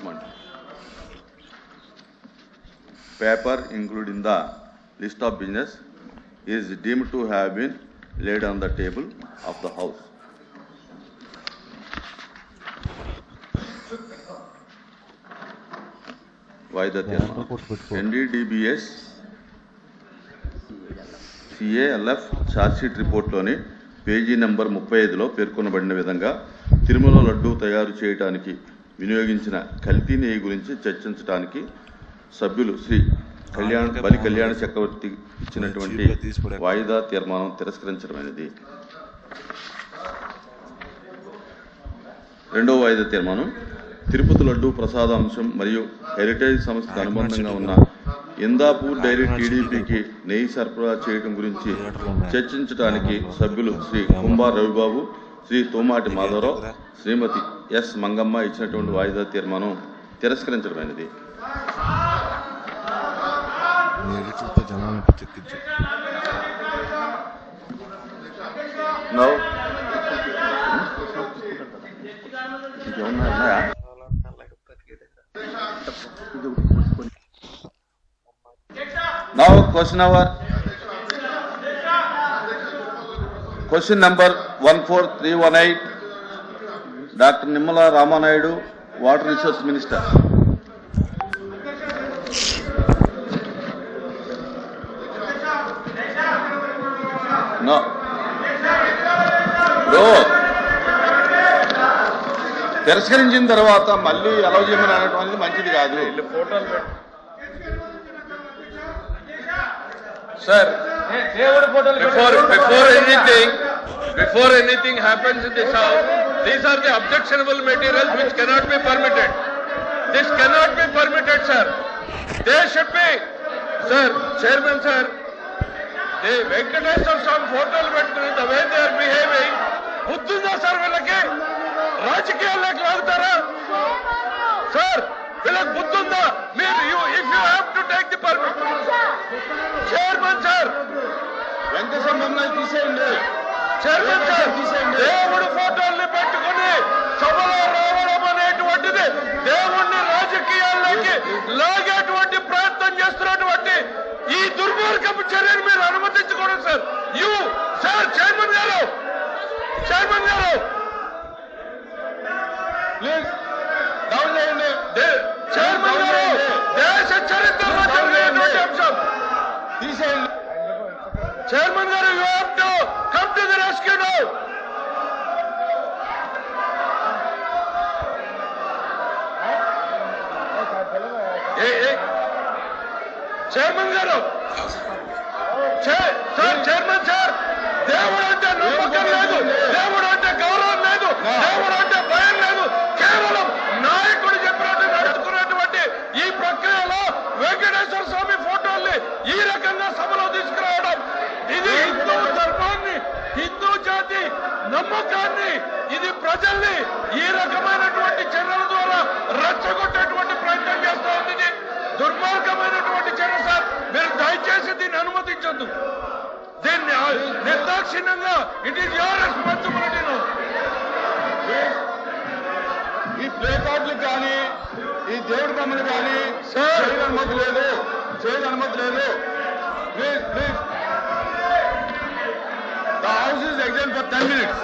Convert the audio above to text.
month. Paper including the list of business is deemed to have been laid on the table of the House. NDDBS CALF chargesheet రిపోర్ట్లోని page number 35లో పేర్కొనబడిన విధంగా తిరుమల లడ్డూ తయారు చేయడానికి వినియోగించిన కల్తీ నెయ్యి గురించి చర్చించడానికి సభ్యులు శ్రీ బలి కళ్యాణ చక్రవర్తి ఇచ్చినటువంటి వాయిదా తీర్మానం తిరస్కరించడమైనది. రెండవ వాయిదా తీర్మానం తిరుపతి లడ్డూ ప్రసాద అంశం మరియు హెరిటేజ్ సంస్థకు అనుబంధంగా ఉన్న ఇందాపూర్ డైరీ టీడీపీకి నెయ్యి సరఫరా చేయడం గురించి చర్చించడానికి సభ్యులు శ్రీ కుంభార్ రవిబాబు, శ్రీ తోమాటి మాధవరావు, శ్రీమతి ఎస్ మంగమ్మ ఇచ్చినటువంటి వాయిదా తీర్మానం తిరస్కరించడమైనది. Now question number 14318, Dr. Nimala Ramanaidu, Water Resource Minister. No. Bro. తిరస్కరించిన తర్వాత మళ్ళీ అలౌ చేయమని అనడం అనేది మంచిది కాదు. Sir, before anything happens in this house, these are the objectionable materials which cannot be permitted. This cannot be permitted, sir. They should be, sir, Chairman, sir. The Venkateswara Swami photos పెట్టుకుని the way they are behaving, బుద్ధిందా sir వీళ్ళకి? రాజకీయాల్లోకి లాగుతారా sir? వీళ్ళకి బుద్ధిందా? మీరు if you have to take the permission, Chairman, sir. Venkateswara మమ్మల్ని తీసేయండి. Chairman sir, దేవుడి ఫోటోల్ని పెట్టుకుని సభలో రావడం అనేటువంటిది దేవుణ్ణి రాజకీయాల్లోకి లాగేటువంటి ప్రయత్నం చేస్తున్నటువంటి ఈ దుర్మార్గపు చర్యను మీరు అనుమతించకూడదు సార్. సార్ చైర్మన్ గారు ప్లీజ్ డౌన్ చేయండి. చైర్మన్ గారు, దేశ చరిత్రలో జరిగినటువంటి అంశం తీసేయండి. Chairman garu, you have to come to the rescue now. Chairman garu, sir, Chairman sir, దేవుడు అంటే నమ్మకం లేదు, దేవుడు అంటే గౌరవం లేదు, దేవుడు అంటే భయం లేదు. కేవలం నాయకుడు చెప్పినట్టు నడుచుకున్నటువంటి ఈ ప్రక్రియలో వెంకటేశ్వర స్వామి ఫోటోల్ని ఈ రకంగా సభలో తీసుకురావడం, ఇది హిందూ ధర్మాన్ని, హిందూ జాతి నమ్మకాన్ని, ఇది ప్రజల్ని ఈ రకమైనటువంటి చర్యల ద్వారా రెచ్చగొట్టేటువంటి ప్రయత్నం చేస్తూ ఉంది. ఇది దుర్మార్గమైనటువంటి చర్య సార్. మీరు దయచేసి దీన్ని అనుమతించొద్దు. దీన్ని నిర్దాక్షిణ్యంగా ఇట్ ఈస్ యువర్ రెస్పాన్సిబిలిటీ. ఈ ప్లే కార్డులు కానీ ఈ దేవుడి బొమ్మలు కానీ చేయని అనుమతి లేదు. Please The House is adjourned for 10 minutes.